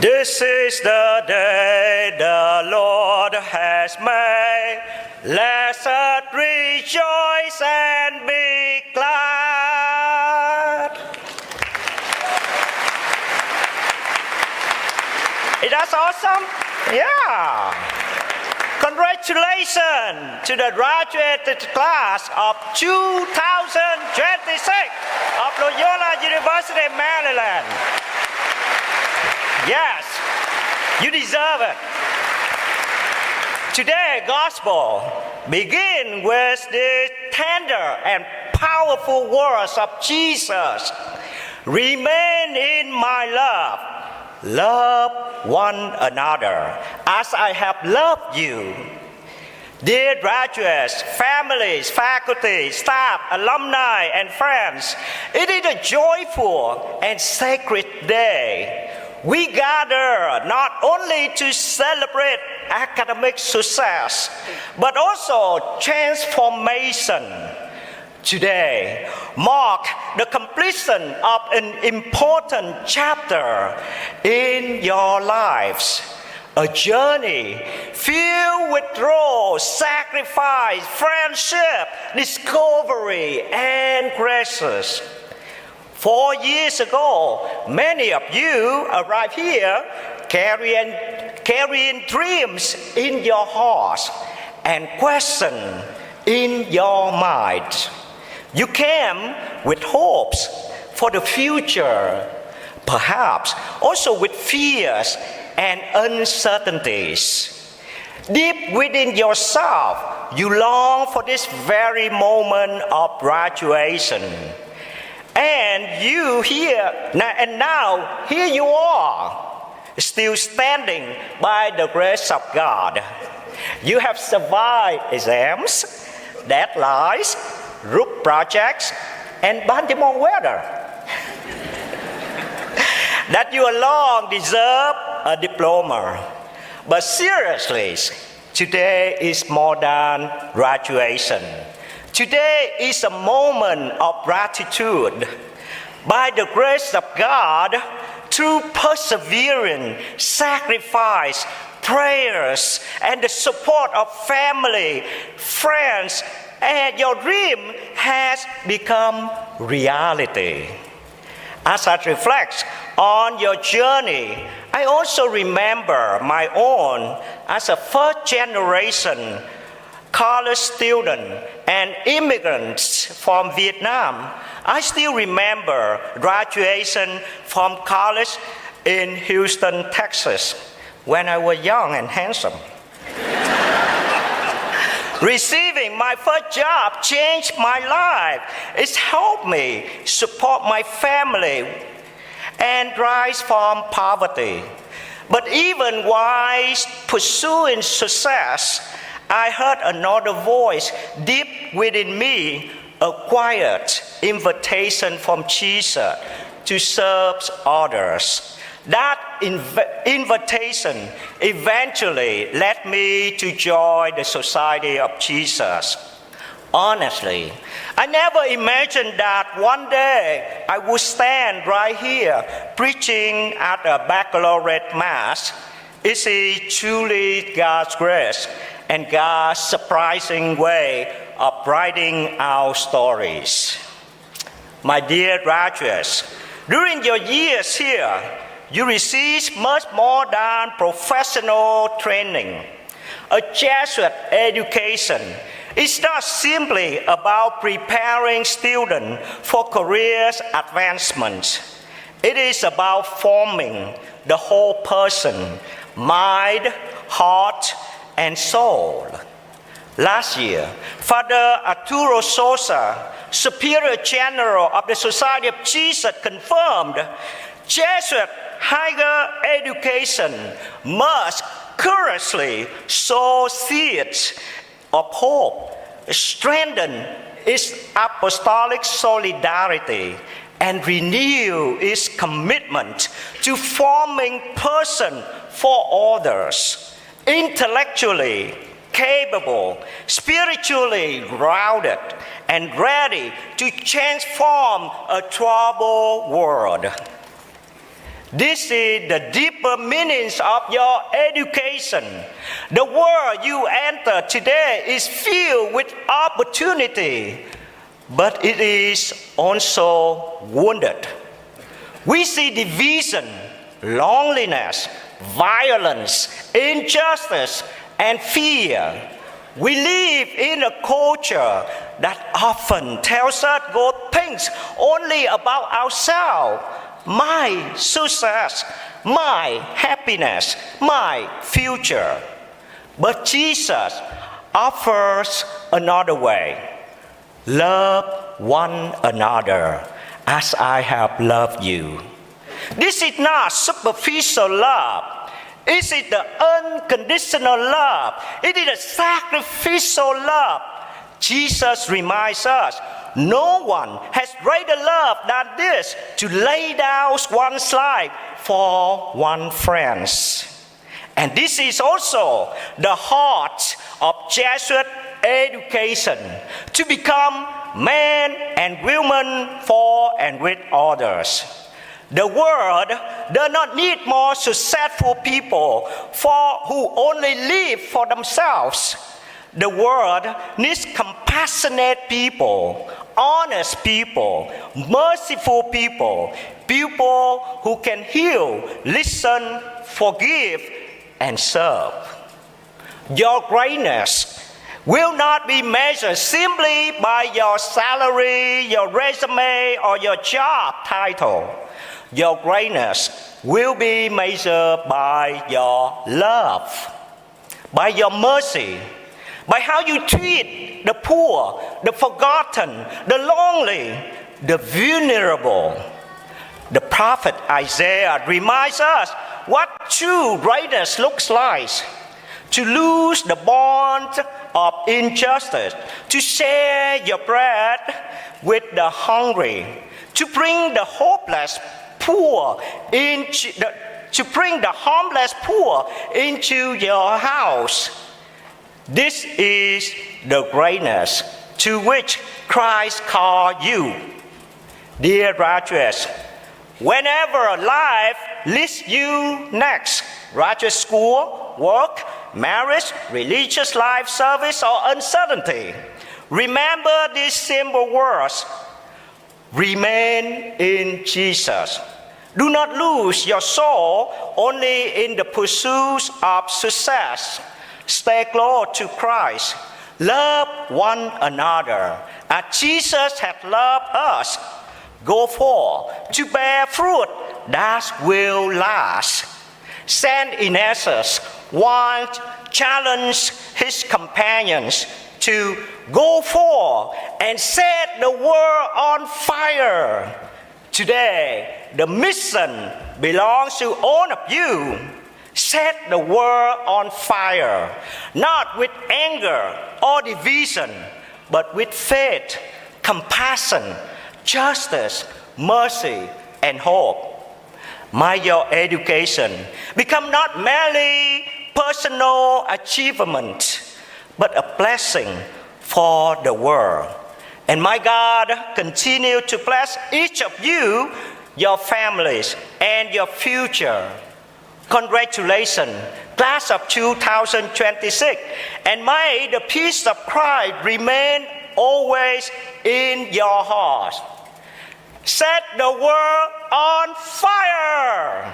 This is the day the Lord has made. Let us rejoice and be glad. Is that awesome? Yeah. Congratulations to the graduated class of 2026 of Loyola University, Maryland. Yes, you deserve it. Today's gospel begins with the tender and powerful words of Jesus. Remain in my love. Love one another as I have loved you. Dear graduates, families, faculty, staff, alumni, and friends, it is a joyful and sacred day. We gather not only to celebrate academic success, but also transformation. Today marks the completion of an important chapter in your lives. A journey filled with growth, sacrifice, friendship, discovery, and graces. 4 years ago, many of you arrived here carrying dreams in your hearts and questions in your mind. You came with hopes for the future, perhaps also with fears and uncertainties. Deep within yourself, you long for this very moment of graduation. And you here, and now here you are, still standing by the grace of God. You have survived exams, deadlines, group projects, and Baltimore weather. That you alone deserve a diploma. But seriously, today is more than graduation. Today is a moment of gratitude. By the grace of God, through persevering, sacrifice, prayers, and the support of family, friends, and your dream has become reality. As I reflect on your journey, I also remember my own as a first generation college student and immigrants from Vietnam. I still remember graduation from college in Houston, Texas, when I was young and handsome. Receiving my first job changed my life. It's helped me support my family and rise from poverty. But even while pursuing success, I heard another voice deep within me, a quiet invitation from Jesus to serve others. That invitation eventually led me to join the Society of Jesus. Honestly, I never imagined that one day I would stand right here preaching at a baccalaureate mass. It is truly God's grace and God's surprising way of writing our stories. My dear graduates, during your years here, you receive much more than professional training. A Jesuit education is not simply about preparing students for career advancement. It is about forming the whole person, mind, heart, and soul. Last year, Father Arturo Sosa, Superior General of the Society of Jesus, confirmed Jesuit higher education must courageously sow seeds of hope, strengthen its apostolic solidarity, and renew its commitment to forming person for others, intellectually capable, spiritually grounded, and ready to transform a troubled world. This is the deeper meanings of your education. The world you enter today is filled with opportunity, but it is also wounded. We see division, loneliness, violence, injustice, and fear. We live in a culture that often tells us good things only about ourselves. My success, my happiness, my future. But Jesus offers another way. Love one another as I have loved you. This is not superficial love. It is the unconditional love. It is a sacrificial love. Jesus reminds us, no one has greater love than this, to lay down one's life for one's friends. And this is also the heart of Jesuit education, to become men and women for and with others. The world does not need more successful people who only live for themselves. The world needs compassionate people, honest people, merciful people, people who can heal, listen, forgive, and serve. Your greatness will not be measured simply by your salary, your resume, or your job title. Your greatness will be measured by your love, by your mercy, by how you treat the poor, the forgotten, the lonely, the vulnerable. The prophet Isaiah reminds us what true greatness looks like. To lose the bond of injustice, to share your bread with the hungry, to bring the homeless poor into your house. This is the greatness to which Christ called you. Dear graduates, whenever life leads you next, graduate school, work, marriage, religious life, service, or uncertainty, remember these simple words. Remain in Jesus. Do not lose your soul only in the pursuit of success. Stay close to Christ. Love one another as Jesus has loved us. Go forth to bear fruit that will last. Saint Ignatius once challenged his companions to go forth and set the world on fire. Today, the mission belongs to all of you. Set the world on fire, not with anger or division, but with faith, compassion, justice, mercy, and hope. May your education become not merely personal achievement, but a blessing for the world. And my God continue to bless each of you, your families, and your future. Congratulations, class of 2026, and may the peace of Christ remain always in your heart. Set the world on fire!